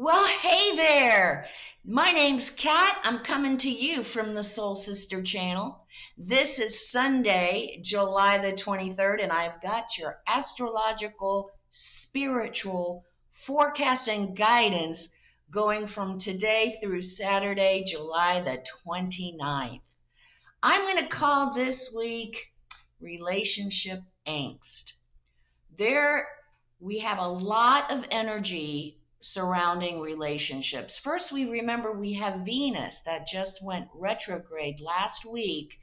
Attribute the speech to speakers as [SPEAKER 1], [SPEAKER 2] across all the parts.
[SPEAKER 1] Well, hey there. My name's Kat. I'm coming to you from the Soul Sister channel. This is Sunday, July the 23rd, and I've got your astrological, spiritual forecast and guidance going from today through Saturday, July the 29th. I'm going to call this week Relationship Angst. We have a lot of energy surrounding relationships. First, we remember we have Venus that just went retrograde last week,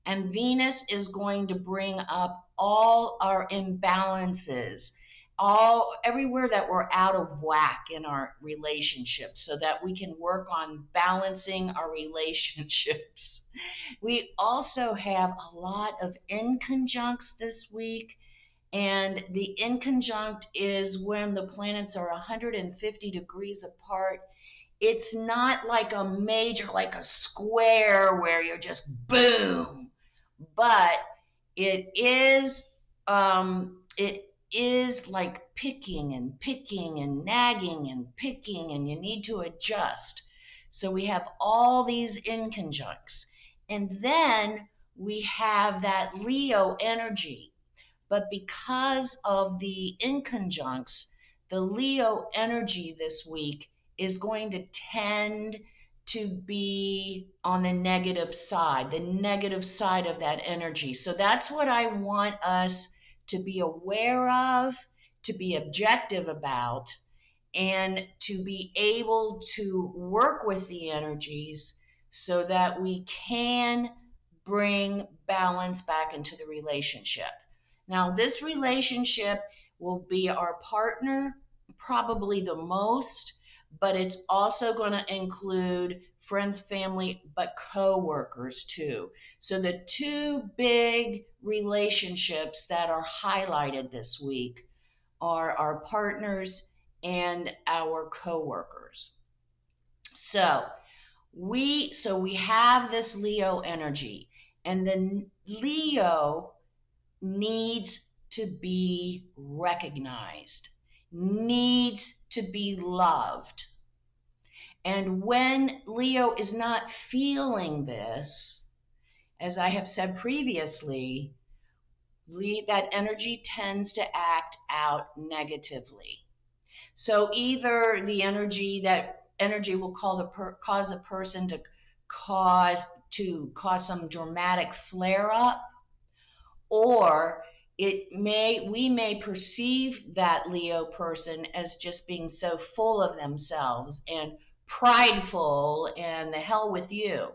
[SPEAKER 1] and Venus is going to bring up all our imbalances, everywhere that we're out of whack in our relationships, so that we can work on balancing our relationships. We also have a lot of inconjuncts this week. And the inconjunct is when the planets are 150 degrees apart. It's not like a major, like a square where you're just boom, but it is like picking and nagging and picking, and you need to adjust. So we have all these inconjuncts. And then we have that Leo energy. But because of the inconjuncts, the Leo energy this week is going to tend to be on the negative side of that energy. So that's what I want us to be aware of, to be objective about, and to be able to work with the energies so that we can bring balance back into the relationship. Now, this relationship will be our partner, probably the most, but it's also going to include friends, family, but co-workers too. So the two big relationships that are highlighted this week are our partners and our co-workers. So we have this Leo energy, and the Leo needs to be recognized, needs to be loved. And when Leo is not feeling this, as I have said previously, that energy tends to act out negatively. So either the energy will cause a person to cause some dramatic flare up, or we may perceive that Leo person as just being so full of themselves and prideful and the hell with you.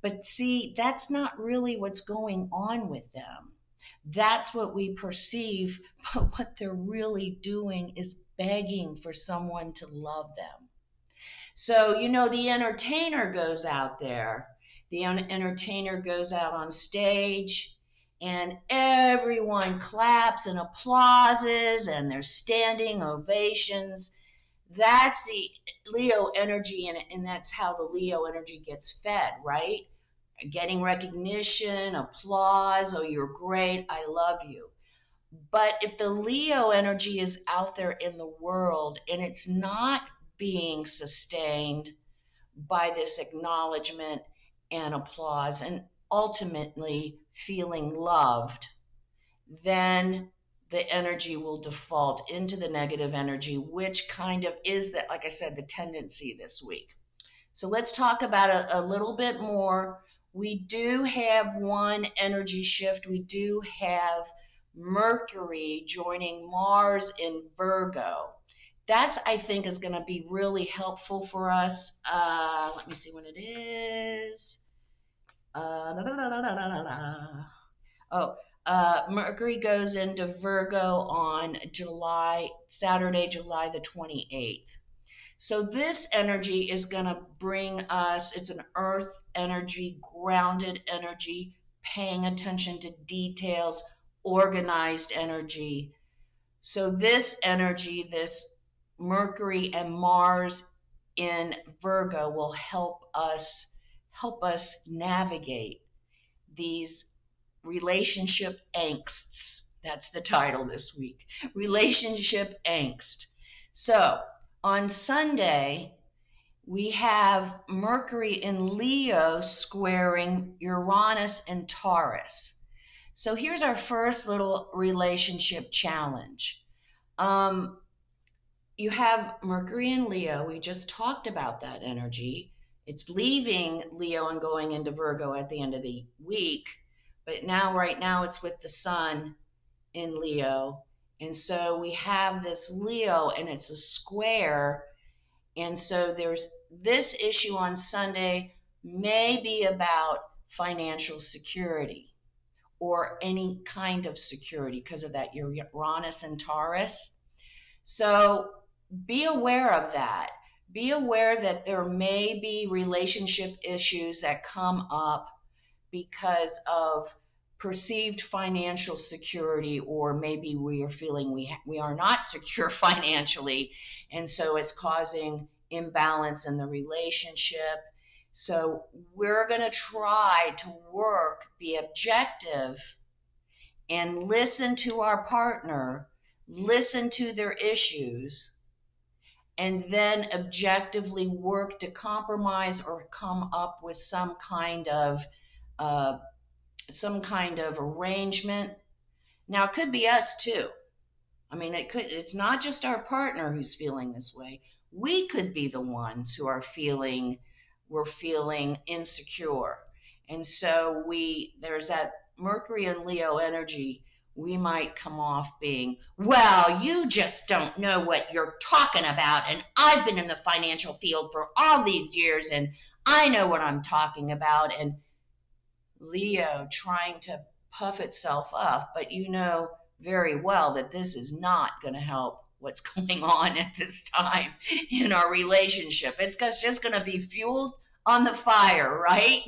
[SPEAKER 1] But see, that's not really what's going on with them. That's what we perceive, but what they're really doing is begging for someone to love them. So, the entertainer goes out there. The entertainer goes out on stage, and everyone claps and applauses, and there's standing ovations. That's the Leo energy, and that's how the Leo energy gets fed, right? Getting recognition, applause, oh, you're great, I love you. But if the Leo energy is out there in the world and it's not being sustained by this acknowledgement and applause, and ultimately feeling loved, then the energy will default into the negative energy, which kind of is that, like I said, the tendency this week. So let's talk about it a little bit more. We do have one energy shift. We do have Mercury joining Mars in Virgo. That's, I think, is going to be really helpful for us. Let me see when it is. Mercury goes into Virgo on Saturday, July the 28th. So this energy is going to bring us, it's an earth energy, grounded energy, paying attention to details, organized energy. So this energy, this Mercury and Mars in Virgo, will help us navigate these relationship angsts. That's the title this week, Relationship Angst. So On Sunday, we have Mercury in Leo squaring Uranus and Taurus. So here's our first little relationship challenge. You have Mercury in Leo. We just talked about that energy. It's leaving Leo and going into Virgo at the end of the week. But now, right now, it's with the sun in Leo. And so we have this Leo and it's a square. And so there's this issue on Sunday may be about financial security or any kind of security because of that Uranus and Taurus. So be aware of that. Be aware that there may be relationship issues that come up because of perceived financial security, or maybe we are feeling we are not secure financially, and so it's causing imbalance in the relationship. So we're going to try to be objective, and listen to our partner, listen to their issues, and then objectively work to compromise or come up with some kind of arrangement. Now, it could be us too. I mean, it's not just our partner who's feeling this way. We could be the ones who are we're feeling insecure. And so there's that Mercury and Leo energy. We might come off being, well, you just don't know what you're talking about. And I've been in the financial field for all these years and I know what I'm talking about. And Leo trying to puff itself up, but you know very well that this is not going to help what's going on at this time in our relationship. It's just going to be fueled on the fire, right?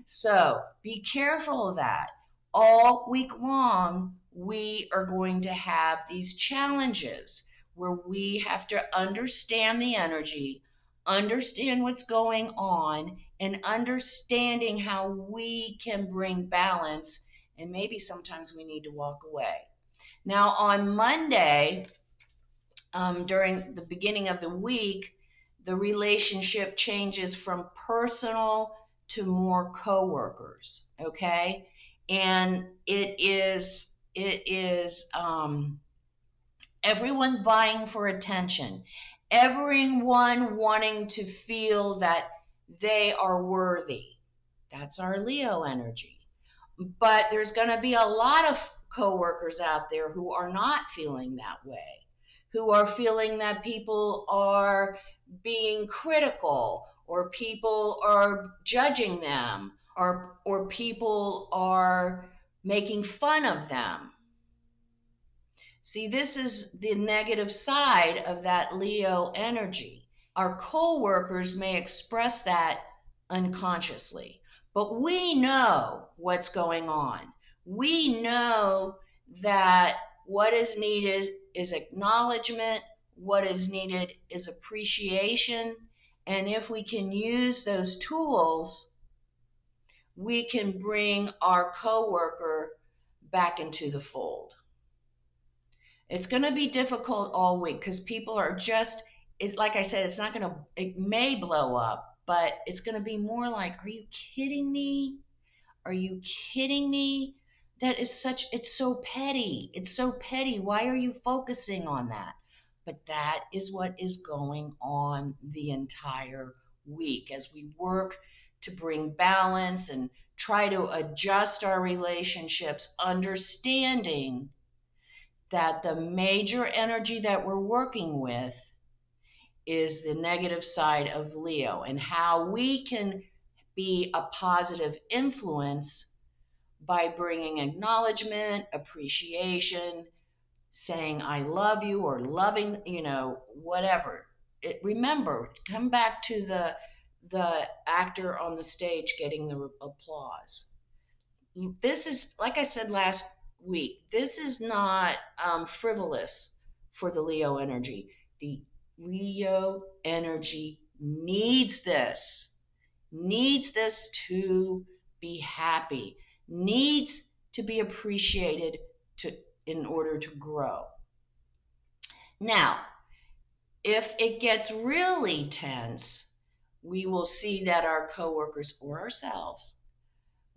[SPEAKER 1] So be careful of that. All week long, we are going to have these challenges where we have to understand the energy, understand what's going on, and understanding how we can bring balance. And maybe sometimes we need to walk away. Now, on Monday, during the beginning of the week, the relationship changes from personal to more coworkers, okay? And it is everyone vying for attention, everyone wanting to feel that they are worthy. That's our Leo energy. But there's going to be a lot of coworkers out there who are not feeling that way, who are feeling that people are being critical, or people are judging them, or people are making fun of them. See, this is the negative side of that Leo energy. Our co-workers may express that unconsciously, but we know what's going on. We know that what is needed is acknowledgement, what is needed is appreciation, and if we can use those tools, we can bring our coworker back into the fold. It's going to be difficult all week because people are like I said, it may blow up, but it's going to be more like, are you kidding me? Are you kidding me? It's so petty. It's so petty. Why are you focusing on that? But that is what is going on the entire week as we work to bring balance and try to adjust our relationships, understanding that the major energy that we're working with is the negative side of Leo, and how we can be a positive influence by bringing acknowledgement, appreciation, saying I love you, or loving, whatever. Remember, come back to the actor on the stage getting the applause. This is, like I said last week, this is not frivolous for the Leo energy. The Leo energy needs this to be happy, needs to be appreciated in order to grow. Now, If it gets really tense, we will see that our coworkers or ourselves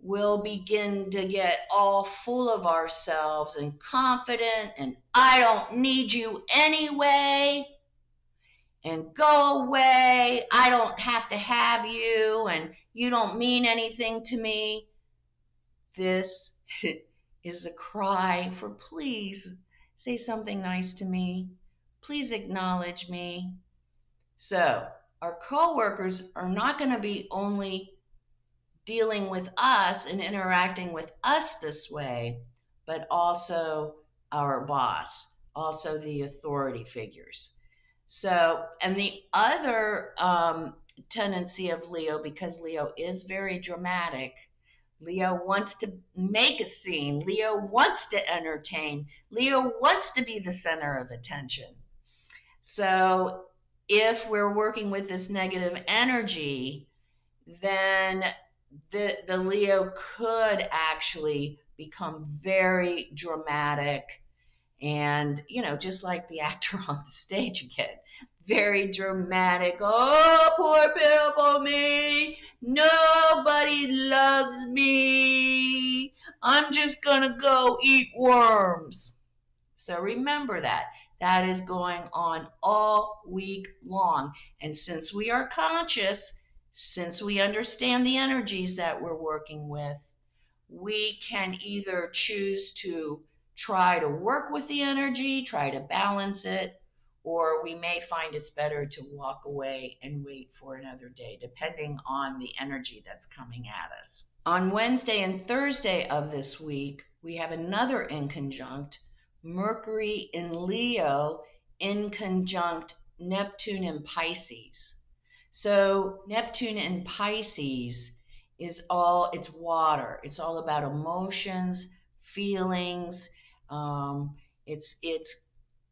[SPEAKER 1] will begin to get all full of ourselves and confident and I don't need you anyway and go away. I don't have to have you and you don't mean anything to me. This is a cry for please say something nice to me. Please acknowledge me. So our coworkers are not going to be only dealing with us and interacting with us this way, but also our boss, also the authority figures. So, and the other tendency of Leo, because Leo is very dramatic, Leo wants to make a scene, Leo wants to entertain, Leo wants to be the center of attention. So, if we're working with this negative energy, then the Leo could actually become very dramatic and, just like the actor on the stage again, very dramatic. Oh, poor pitiful me. Nobody loves me. I'm just going to go eat worms. So remember that. That is going on all week long. And since we are conscious, since we understand the energies that we're working with, we can either choose to try to work with the energy, try to balance it, or we may find it's better to walk away and wait for another day, depending on the energy that's coming at us. On Wednesday and Thursday of this week, we have another inconjunct, Mercury in Leo in conjunct Neptune in Pisces. So Neptune in Pisces is it's water. It's all about emotions, feelings. It's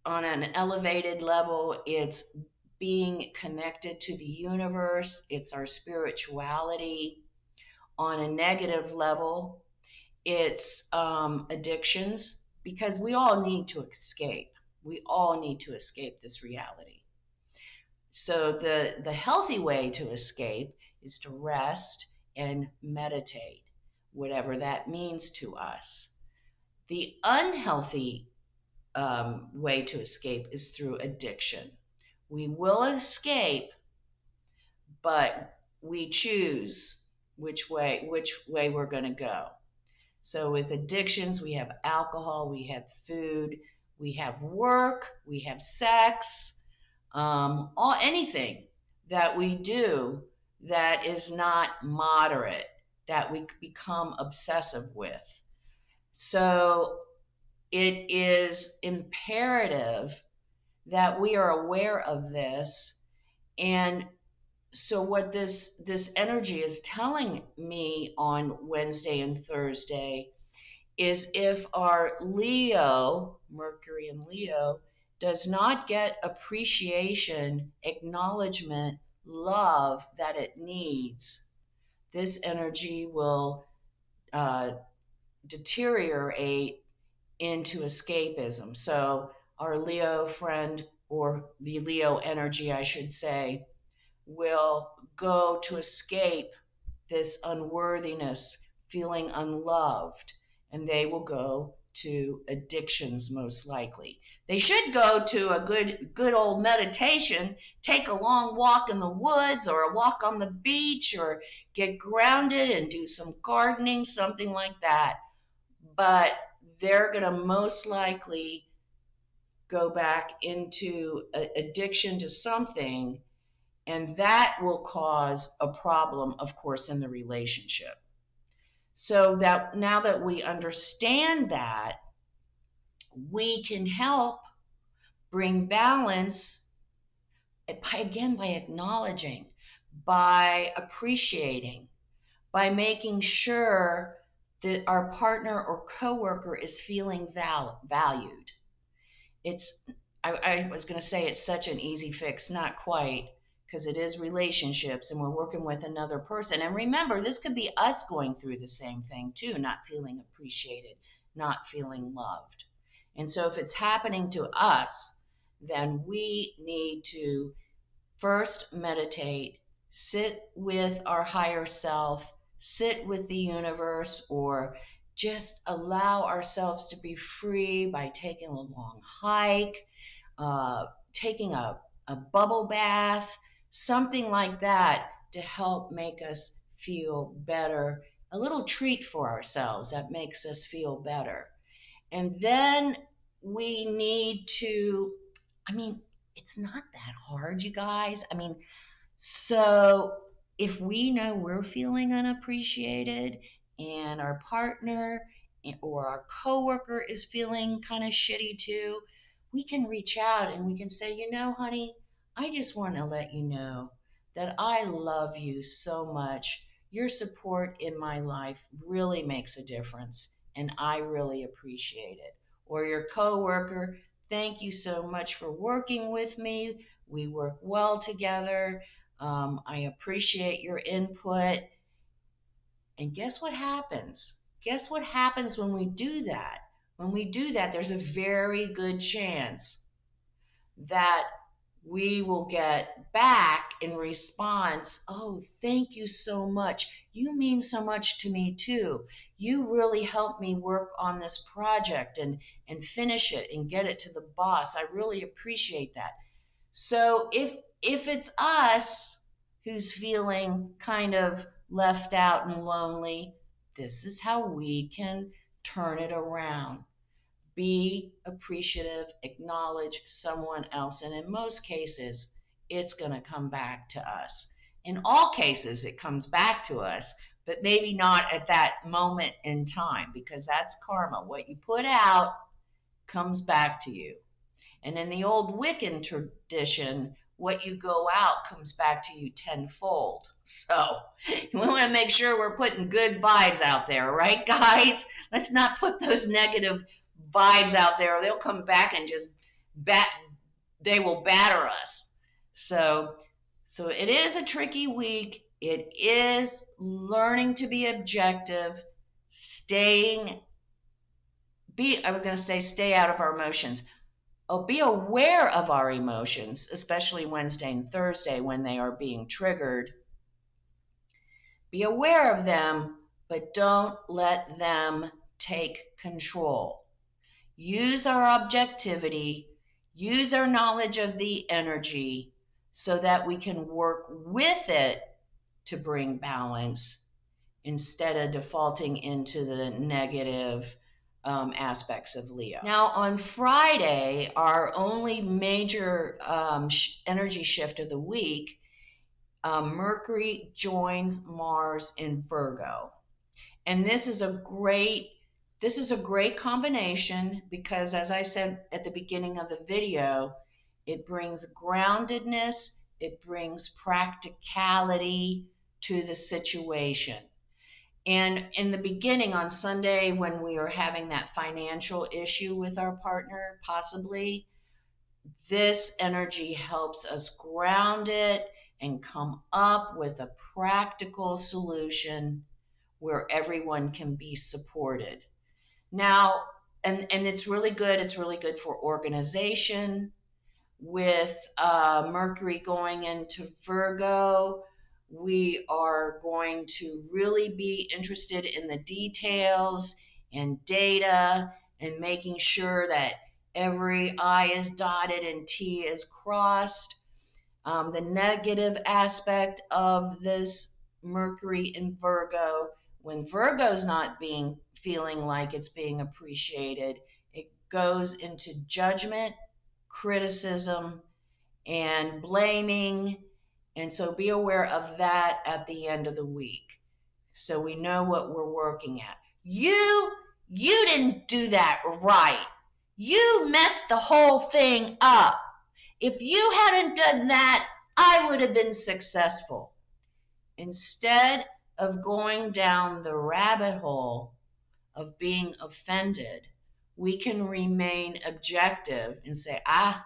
[SPEAKER 1] on an elevated level. It's being connected to the universe. It's our spirituality. On a negative level, it's addictions, because we all need to escape. We all need to escape this reality. So the healthy way to escape is to rest and meditate, whatever that means to us. The unhealthy way to escape is through addiction. We will escape, but we choose which way we're going to go. So with addictions, we have alcohol, we have food, we have work, we have sex, anything that we do that is not moderate, that we become obsessive with. So it is imperative that we are aware of this. And so what this energy is telling me on Wednesday and Thursday is if our Leo, Mercury in Leo, does not get appreciation, acknowledgement, love that it needs, this energy will deteriorate into escapism. So our Leo friend, or the Leo energy, I should say, will go to escape this unworthiness, feeling unloved, and they will go to addictions most likely. They should go to a good old meditation, take a long walk in the woods or a walk on the beach, or get grounded and do some gardening, something like that. But they're going to most likely go back into addiction to something, and that will cause a problem, of course, in the relationship. So that now that we understand that, we can help bring balance by acknowledging, by appreciating, by making sure that our partner or coworker is feeling valued. I was going to say it's such an easy fix, not quite, because it is relationships and we're working with another person. And remember, this could be us going through the same thing too, not feeling appreciated, not feeling loved. And so if it's happening to us, then we need to first meditate, sit with our higher self, sit with the universe, or just allow ourselves to be free by taking a long hike, taking a bubble bath, something like that to help make us feel better. A little treat for ourselves that makes us feel better. And then we need to, I mean, it's not that hard, you guys. I mean, so if we know we're feeling unappreciated and our partner or our coworker is feeling kind of shitty too, we can reach out and we can say, you know, honey, I just want to let you know that I love you so much. Your support in my life really makes a difference, and I really appreciate it. Or your coworker, thank you so much for working with me. We work well together. I appreciate your input. And guess what happens? Guess what happens when we do that? When we do that, there's a very good chance that we will get back in response, oh, thank you so much. You mean so much to me too. You really helped me work on this project and finish it and get it to the boss. I really appreciate that. So if it's us who's feeling kind of left out and lonely, this is how we can turn it around. Be appreciative, acknowledge someone else, and in most cases, it's going to come back to us. In all cases, it comes back to us, but maybe not at that moment in time, because that's karma. What you put out comes back to you. And in the old Wiccan tradition, what you go out comes back to you tenfold. So we want to make sure we're putting good vibes out there, right, guys? Let's not put those negative vibes out there. They'll come back and just they will batter us. So it is a tricky week. It is learning to be objective, stay out of our emotions. Oh, be aware of our emotions, especially Wednesday and Thursday when they are being triggered. Be aware of them, but don't let them take control. Use our objectivity, use our knowledge of the energy so that we can work with it to bring balance instead of defaulting into the negative aspects of Leo. Now, on Friday, our only major energy shift of the week, Mercury joins Mars in Virgo. And this is a great combination because, as I said at the beginning of the video, it brings groundedness, it brings practicality to the situation. And in the beginning, on Sunday, when we were having that financial issue with our partner, possibly, this energy helps us ground it and come up with a practical solution where everyone can be supported. Now, and it's really good. It's really good for organization. With Mercury going into Virgo, we are going to really be interested in the details and data and making sure that every I is dotted and T is crossed. The negative aspect of this Mercury in Virgo, when Virgo's not feeling like it's being appreciated, it goes into judgment, criticism, and blaming. And so be aware of that at the end of the week, so we know what we're working at. You didn't do that right. You messed the whole thing up. If you hadn't done that, I would have been successful. Instead of going down the rabbit hole of being offended, we can remain objective and say, I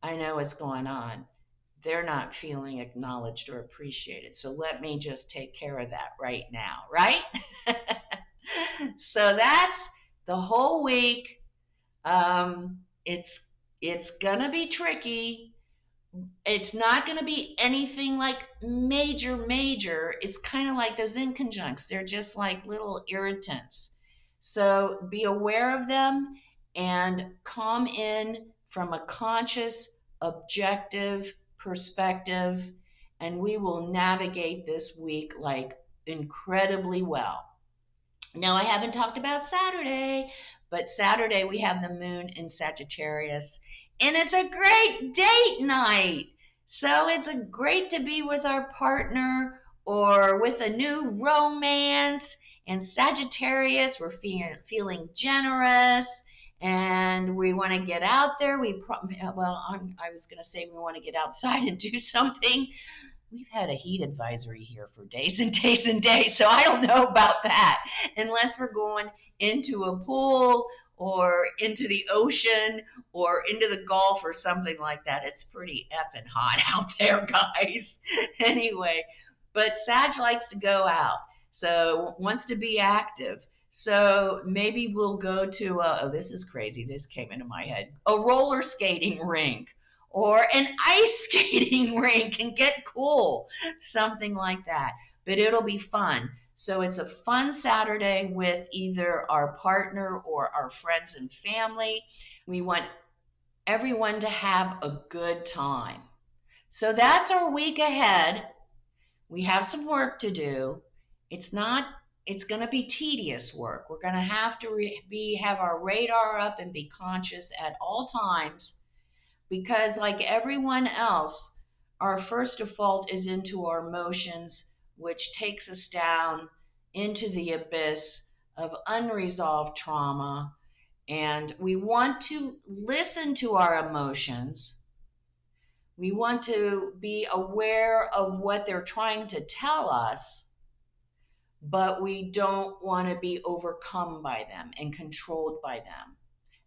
[SPEAKER 1] know what's going on. They're not feeling acknowledged or appreciated. So let me just take care of that right now, right? So that's the whole week. It's It's going to be tricky. It's not going to be anything like major. It's kind of like those inconjuncts. They're just like little irritants. So be aware of them and come in from a conscious, objective perspective, and we will navigate this week like incredibly well. Now, I haven't talked about Saturday, but Saturday we have the moon in Sagittarius, and it's a great date night. So it's great to be with our partner or with a new romance. And Sagittarius, we're feeling generous and we want to get out there. I was going to say we want to get outside and do something. We've had a heat advisory here for days and days and days, so I don't know about that unless we're going into a pool or into the ocean or into the Gulf or something like that. It's pretty effing hot out there, guys. Anyway, but Sag likes to go out, so wants to be active. So maybe we'll go to, oh, this is crazy. This came into my head. A roller skating rink or an ice skating rink and get cool, something like that. But it'll be fun. So it's a fun Saturday with either our partner or our friends and family. We want everyone to have a good time. So that's our week ahead. We have some work to do. It's going to be tedious work. We're going to have to have our radar up and be conscious at all times. Because like everyone else, our first default is into our emotions, which takes us down into the abyss of unresolved trauma. And we want to listen to our emotions. We want to be aware of what they're trying to tell us, but we don't want to be overcome by them and controlled by them.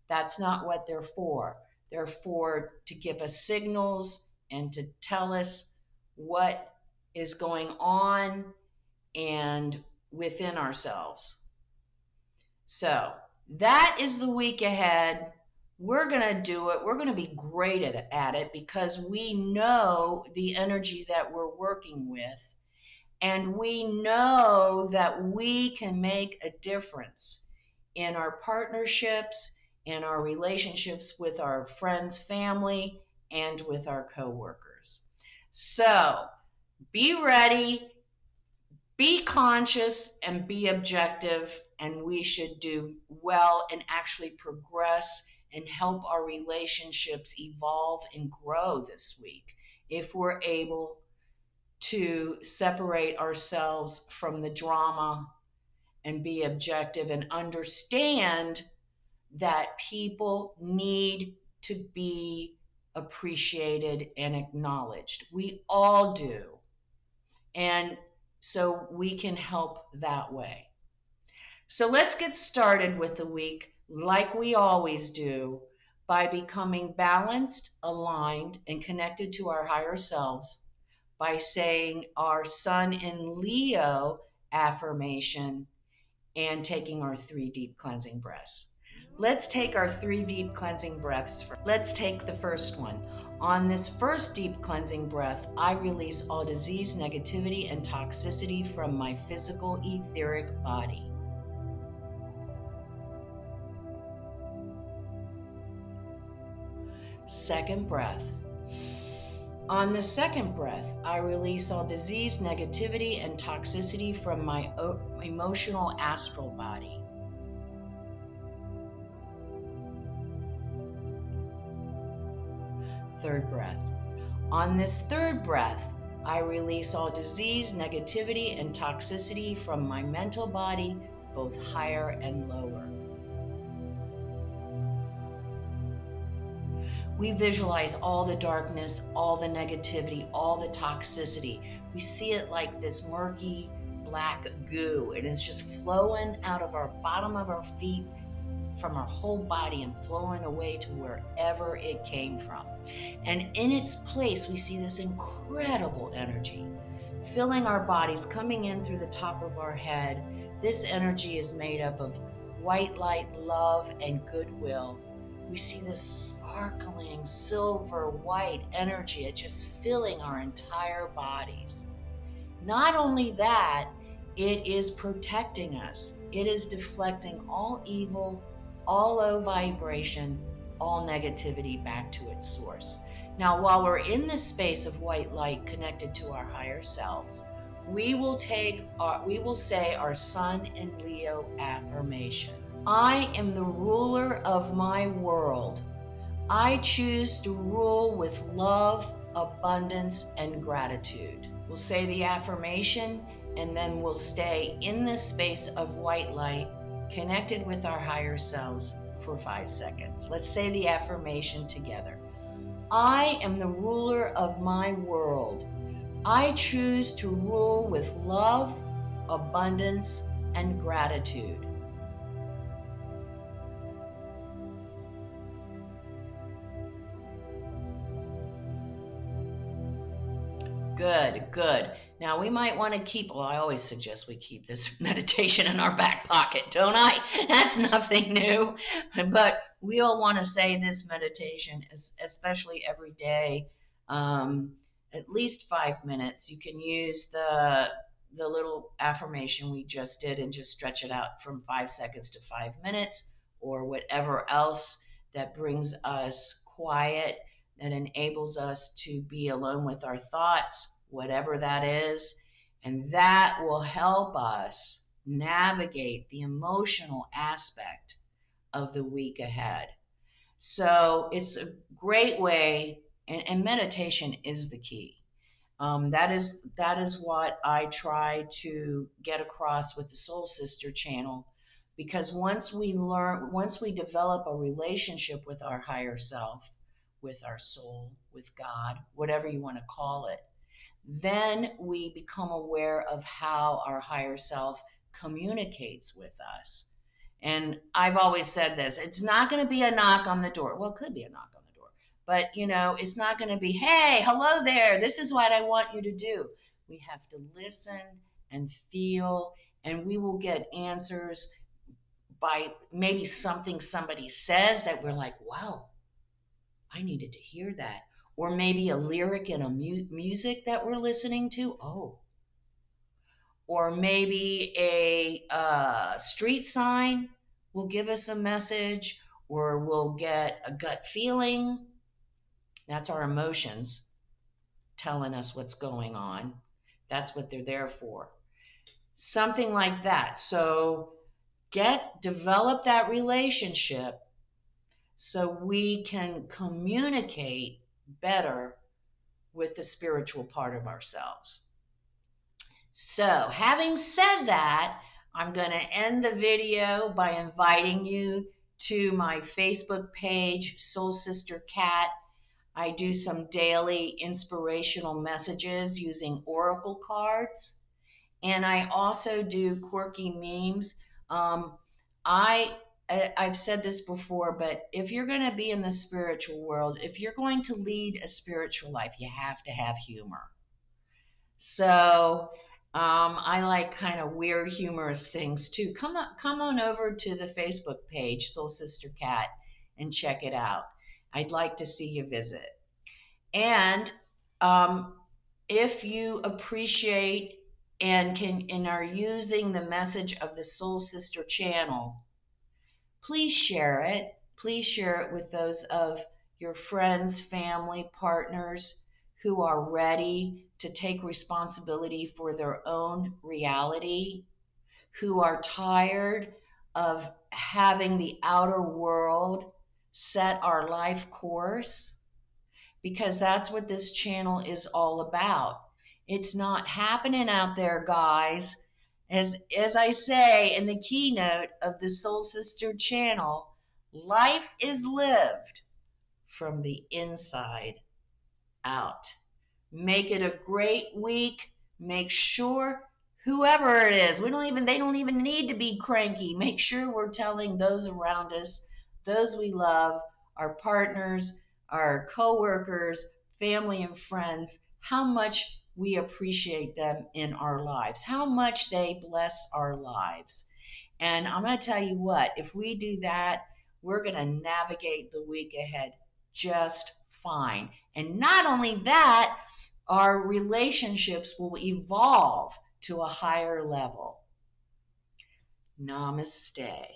[SPEAKER 1] That's not what they're for. They're for to give us signals and to tell us what is going on and within ourselves. So that is the week ahead. We're going to do it. We're going to be great at it because we know the energy that we're working with, and we know that we can make a difference in our partnerships, in our relationships with our friends, family, and with our coworkers. So be ready, be conscious, and be objective, and we should do well and actually progress and help our relationships evolve and grow this week if we're able to separate ourselves from the drama and be objective and understand that people need to be appreciated and acknowledged. We all do. And so we can help that way. So let's get started with the week like we always do by becoming balanced, aligned, and connected to our higher selves by saying our Sun in Leo affirmation and taking our 3 deep cleansing breaths. Let's take our 3 deep cleansing breaths first. Let's take the first one. On this first deep cleansing breath, I release all disease, negativity, and toxicity from my physical etheric body. Second breath. On the second breath, I release all disease, negativity, and toxicity from my emotional astral body. Third breath. On this third breath, I release all disease, negativity, and toxicity from my mental body, both higher and lower. We visualize all the darkness, all the negativity, all the toxicity. We see it like this murky black goo, and it's just flowing out of our bottom of our feet, from our whole body, and flowing away to wherever it came from. And in its place, we see this incredible energy filling our bodies, coming in through the top of our head. This energy is made up of white light, love, and goodwill. We see this sparkling silver white energy. It's just filling our entire bodies. Not only that, it is protecting us. It is deflecting all evil, all low vibration, all negativity back to its source. Now, while we're in this space of white light connected to our higher selves, we will say our Sun and Leo affirmation. I am the ruler of my world. I choose to rule with love, abundance, and gratitude. We'll say the affirmation, and then we'll stay in this space of white light, connected with our higher selves for 5 seconds. Let's say the affirmation together. I am the ruler of my world. I choose to rule with love, abundance, and gratitude. Good, good. Now we might want to keep, well, I always suggest we keep this meditation in our back pocket, don't I? That's nothing new. But we all want to say this meditation, especially every day, at least 5 minutes. You can use the little affirmation we just did and just stretch it out from 5 seconds to 5 minutes, or whatever else that brings us quiet, that enables us to be alone with our thoughts, whatever that is. And that will help us navigate the emotional aspect of the week ahead. So it's a great way, and meditation is the key. That is what I try to get across with the Soul Sister channel, because once we develop a relationship with our higher self, with our soul, with God, whatever you want to call it, then we become aware of how our higher self communicates with us. And I've always said this, it's not going to be a knock on the door. Well, it could be a knock on the door, but it's not going to be, hey, hello there, this is what I want you to do. We have to listen and feel, and we will get answers by maybe something somebody says that we're like, wow, I needed to hear that. Or maybe a lyric in a music that we're listening to. Oh. Or maybe a street sign will give us a message, or we'll get a gut feeling. That's our emotions telling us what's going on. That's what they're there for. Something like that. So develop that relationship so we can communicate better with the spiritual part of ourselves. So, having said that, I'm going to end the video by inviting you to my Facebook page, Soul Sister Cat. I do some daily inspirational messages using oracle cards, and I also do quirky memes. I've said this before, but if you're going to be in the spiritual world, if you're going to lead a spiritual life, you have to have humor. So I like kind of weird, humorous things too. Come on over to the Facebook page, Soul Sister Cat, and check it out. I'd like to see you visit. And if you appreciate and are using the message of the Soul Sister channel, please share it. Please share it with those of your friends, family, partners who are ready to take responsibility for their own reality, who are tired of having the outer world set our life course, because that's what this channel is all about. It's not happening out there, guys. As I say in the keynote of the Soul Sister channel, life is lived from the inside out. Make it a great week. Make sure, whoever it is, they don't even need to be cranky. Make sure we're telling those around us, those we love, our partners, our co-workers, family and friends, how much we appreciate them in our lives, how much they bless our lives. And I'm going to tell you what, if we do that, we're going to navigate the week ahead just fine. And not only that, our relationships will evolve to a higher level. Namaste.